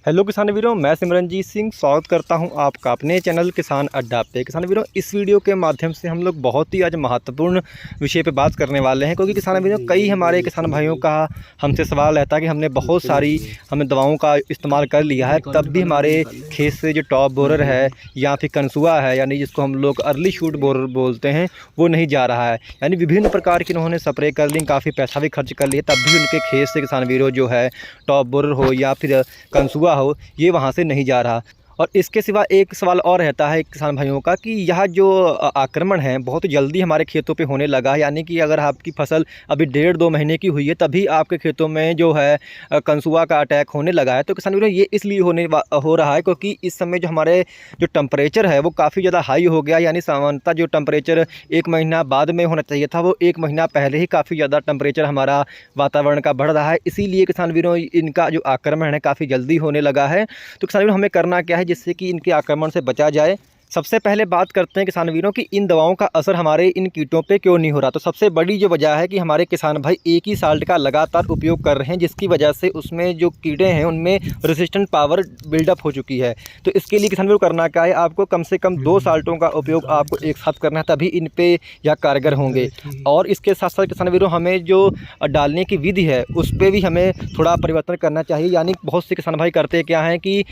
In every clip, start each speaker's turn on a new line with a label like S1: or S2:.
S1: Hello किसान वीरों, मैं सिमरनजीत सिंह स्वागत करता हूं आपका अपने चैनल किसान अड्डा पे। किसान वीरों, इस वीडियो के माध्यम से हम लोग बहुत ही आज महत्वपूर्ण विषय पे बात करने वाले हैं, क्योंकि किसान वीरों कई हमारे किसान भाइयों का हमसे सवाल रहता है कि हमने बहुत सारी दवाओं का इस्तेमाल कर लिया है, तब भी हमारे खेत से जो टॉप बोरर है या फिर कंसुआ है, यानी जिसको हम लोग अर्ली शूट बोरर बोलते हैं, वो नहीं जा रहा है। यानी विभिन्न प्रकार की उन्होंने स्प्रे कर ली, काफ़ी पैसा भी खर्च कर लिया, तब भी उनके खेत से किसान वीरों जो है टॉप बोरर हो या फिर कंसुआ हो, ये वहाँ से नहीं जा रहा। और इसके सिवा एक सवाल और रहता है किसान भाइयों का कि यह जो आक्रमण है बहुत जल्दी हमारे खेतों पे होने लगा है। यानी कि अगर आपकी फसल अभी 1.5-2 महीने की हुई है, तभी आपके खेतों में जो है कंसुआ का अटैक होने लगा है। तो किसान भाइयों, ये इसलिए हो रहा है क्योंकि इस समय जो हमारे जो टेम्परेचर है वो काफ़ी ज़्यादा हाई हो गया। यानी सामान्यतः जो टेम्परेचर 1 महीना बाद में होना चाहिए था, वो 1 महीना पहले ही काफ़ी ज़्यादा टेम्परेचर हमारा वातावरण का बढ़ रहा है। इसीलिए किसान भाइयों इनका जो आक्रमण है काफ़ी जल्दी होने लगा है। तो किसान भाइयों, हमें करना क्या है जिससे कि इनके आक्रमण से बचा जाए। सबसे पहले बात करते हैं किसान वीरों कि इन दवाओं का असर हमारे इन कीटों पे क्यों नहीं हो रहा। तो सबसे बड़ी जो वजह है कि हमारे किसान भाई एक ही साल्ट का लगातार उपयोग कर रहे हैं, जिसकी वजह से उसमें जो कीड़े हैं उनमें रेसिस्टेंट पावर बिल्डअप हो चुकी है। तो इसके लिए किसान वीरों करना क्या है, आपको कम से कम 2 साल्टों का उपयोग आपको एक साथ करना है, तभी इन पे यह कारगर होंगे। और इसके साथ साथ किसान वीरों हमें जो डालने की विधि है उस पर भी हमें थोड़ा परिवर्तन करना चाहिए। यानी बहुत से किसान भाई करते क्या हैं कि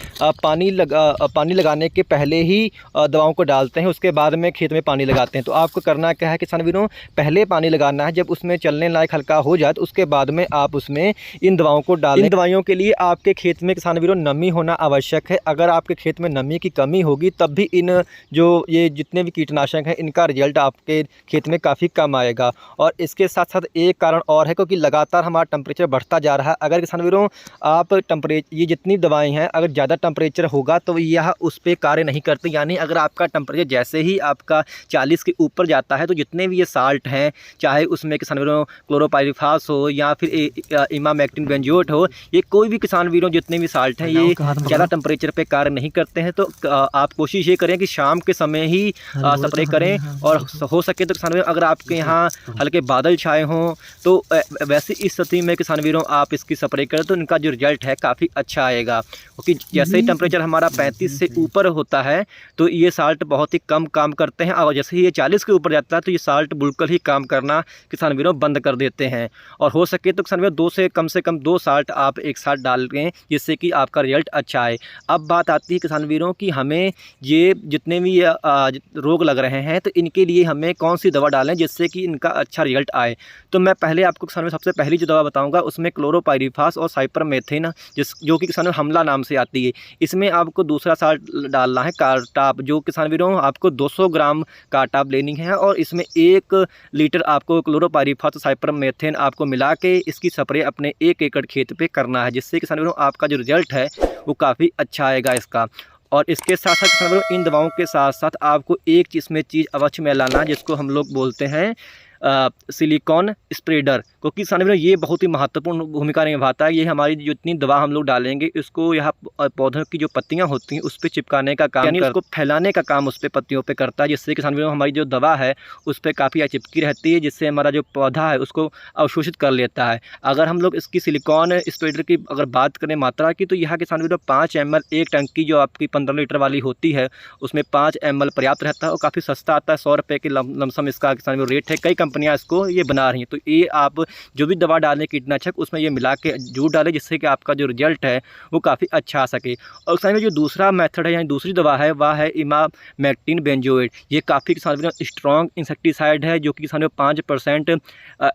S1: पानी लगाने के पहले ही दवाओं को डालते हैं, उसके बाद में खेत में पानी लगाते हैं। तो आपको करना क्या है किसान वीरों, पहले पानी लगाना है, जब उसमें चलने लायक हल्का हो जाए तो उसके बाद में आप उसमें इन दवाओं को डालें। इन दवाइयों के लिए आपके खेत में किसान वीरों नमी होना आवश्यक है। अगर आपके खेत में नमी की कमी होगी तब भी इन जो ये जितने भी कीटनाशक हैं इनका रिजल्ट आपके खेत में काफ़ी कम आएगा। और इसके साथ साथ एक कारण और है, क्योंकि लगातार हमारा टेम्परेचर बढ़ता जा रहा है। अगर किसान वीरों आप ये जितनी दवाएँ हैं अगर ज़्यादा टेम्परेचर होगा तो यह उस पर कार्य नहीं करती। यानी अगर आपका टेम्परेचर जैसे ही आपका 40 के ऊपर जाता है तो जितने भी ये साल्ट हैं, चाहे उसमें किसान वीरों क्लोरोपाइरीफास हो या फिर इमामेक्टिन बेंजोएट हो, ये कोई भी किसान वीरों जितने भी साल्ट हैं ये ज़्यादा टेम्परेचर पे कार्य नहीं करते हैं। तो आप कोशिश ये करें कि शाम के समय ही स्प्रे करें। और हो सके तो किसान वीरों अगर आपके यहाँ हल्के बादल छाए हों तो वैसे इस स्थिति में किसान वीरों आप इसकी स्प्रे करें तो इनका जो रिजल्ट है काफ़ी अच्छा आएगा। क्योंकि जैसे ही टेम्परेचर हमारा 35 से ऊपर होता है तो ये साल्ट बहुत ही कम काम करते हैं, और जैसे ही ये 40 के ऊपर जाता है तो ये साल्ट बिल्कुल ही काम करना किसान वीरों बंद कर देते हैं। और हो सके तो किसान वीरों कम से कम 2 साल्ट आप एक साथ डाल लें, जिससे कि आपका रिजल्ट अच्छा आए। अब बात आती है किसान वीरों कि हमें ये जितने भी रोग लग रहे हैं तो इनके लिए हमें कौन सी दवा डालें जिससे कि इनका अच्छा रिजल्ट आए। तो मैं पहले आपको किसान वीरों सबसे पहली जो दवा बताऊँगा उसमें क्लोरोपाइरीफास और साइपरमेथ्रिन जो कि किसान हमला नाम से आती है, इसमें आपको दूसरा साल्ट डालना है कार्टाप, जो किसान वीरों आपको 200 ग्राम कार्टाप लेनी है। और इसमें 1 लीटर आपको क्लोरोपाइरीफास साइपरमेथ्रिन आपको मिला के इसकी स्प्रे अपने 1 एकड़ खेत पे करना है, जिससे किसान वीरों आपका जो रिजल्ट है वो काफ़ी अच्छा आएगा इसका। और इसके साथ साथ किसान वीरों इन दवाओं के साथ साथ आपको एक चीज़ अवश्य में लाना, जिसको हम लोग बोलते हैं सिलिकॉन स्प्रेडर, क्योंकि किसान वीरों ये बहुत ही महत्वपूर्ण भूमिका निभाता है। ये हमारी जितनी दवा हम लोग डालेंगे इसको यहाँ पौधों की जो पत्तियाँ होती हैं उस पर चिपकाने का काम, यानी उसको फैलाने का काम उस पर पत्तियों पे करता है, जिससे किसान वीरों हमारी जो दवा है उस पर काफ़ी चिपकी रहती है, जिससे हमारा जो पौधा है उसको अवशोषित कर लेता है। अगर हम लोग इसकी सिलिकॉन स्प्रेडर की अगर बात करें मात्रा की, तो यहाँ किसान वीरों 5 ml एक टंकी जो आपकी 15 लीटर वाली होती है उसमें 5 ml पर्याप्त रहता है, और काफ़ी सस्ता आता है। 100 रुपये के लमसम इसका किसान वीरों रेट है। कई कंपनियां इसको ये बना रही हैं। तो ये आप जो भी दवा डालें कीटनाशक उसमें ये मिला के जरूर डालें, जिससे कि आपका जो रिजल्ट है वो काफ़ी अच्छा आ सके। और किसान जो दूसरा मेथड है यानी दूसरी दवा है वह है इमामेक्टिन बेंजोएट। ये काफ़ी किसान वीरों स्ट्रॉन्ग इंसेक्टिसाइड है, जो कि किसान 5%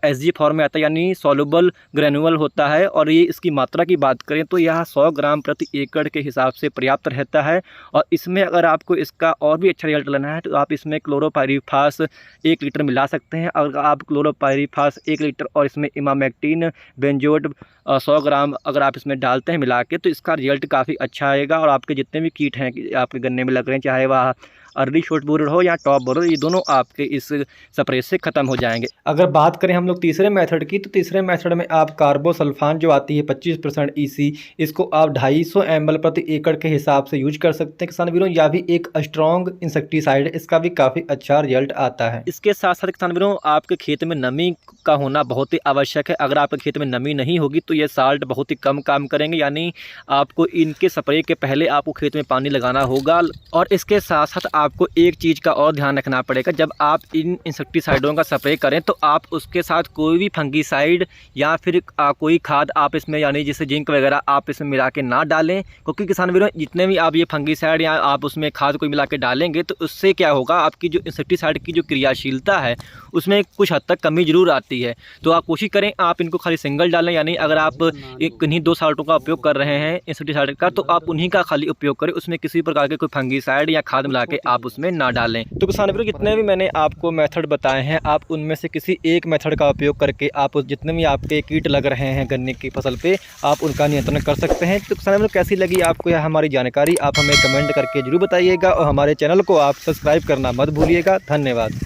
S1: SG फॉर्म में आता है, यानी सॉल्युबल ग्रेनुअल होता है। और ये इसकी मात्रा की बात करें तो यह 100 ग्राम प्रति एकड़ के हिसाब से पर्याप्त रहता है। और इसमें अगर आपको इसका और भी अच्छा रिजल्ट लेना है तो आप इसमें क्लोरोपाइरीफास 1 लीटर मिला सकते हैं। अगर आप क्लोरोपाइरीफास 1 लीटर और इसमें इमामेक्टिन बेंजोएट 100 ग्राम अगर आप इसमें डालते हैं मिला के, तो इसका रिजल्ट काफ़ी अच्छा आएगा। और आपके जितने भी कीट हैं आपके गन्ने में लग रहे हैं, चाहे वह अर्ली शॉर्ट बोरर हो या टॉप बोरर, ये दोनों आपके इस स्प्रे से ख़त्म हो जाएंगे। अगर बात करें हम लोग तीसरे मेथड की, तो तीसरे मेथड में आप कार्बोसल्फान जो आती है 25% EC, इसको आप 250 ml प्रति एकड़ के हिसाब से यूज कर सकते हैं किसान वीरों। यह भी एक स्ट्रॉन्ग इंसेक्टिसाइड है, इसका भी काफ़ी अच्छा रिजल्ट आता है। इसके साथ साथ किसान वीरों आपके खेत में नमी का होना बहुत ही आवश्यक है। अगर आपके खेत में नमी नहीं होगी तो ये साल्ट बहुत ही कम काम करेंगे, यानी आपको इनके स्प्रे के पहले आपको खेत में पानी लगाना होगा। और इसके साथ साथ आपको एक चीज़ का और ध्यान रखना पड़ेगा, जब आप इन इंसेक्टिसाइडों का स्प्रे करें तो आप उसके साथ कोई भी फंगीसाइड या फिर कोई खाद आप इसमें, यानी जैसे जिंक वगैरह आप इसमें मिला के ना डालें, क्योंकि किसान वीरों जितने भी आप ये फंगीसाइड या आप उसमें खाद कोई मिला के डालेंगे तो उससे क्या होगा, आपकी जो इंसेक्टिसाइड की जो क्रियाशीलता है उसमें कुछ हद तक कमी जरूर आती है। तो आप कोशिश करें आप इनको खाली सिंगल डालें, यानी अगर आप किन्हीं 2 साल्टों का उपयोग कर रहे हैं इंसेक्टिसाइड का तो आप उन्हीं का खाली उपयोग करें, उसमें किसी प्रकार के कोई फंगीसाइड या खाद मिला के आप उसमें ना डालें। तो किसान वीरों जितने भी मैंने आपको मेथड बताए हैं, आप उनमें से किसी एक मेथड का उपयोग करके आप जितने भी आपके कीट लग रहे हैं गन्ने की फसल पे, आप उनका नियंत्रण कर सकते हैं। तो किसान वीरों कैसी लगी आपको यह हमारी जानकारी, आप हमें कमेंट करके जरूर बताइएगा और हमारे चैनल को आप सब्सक्राइब करना मत भूलिएगा। धन्यवाद।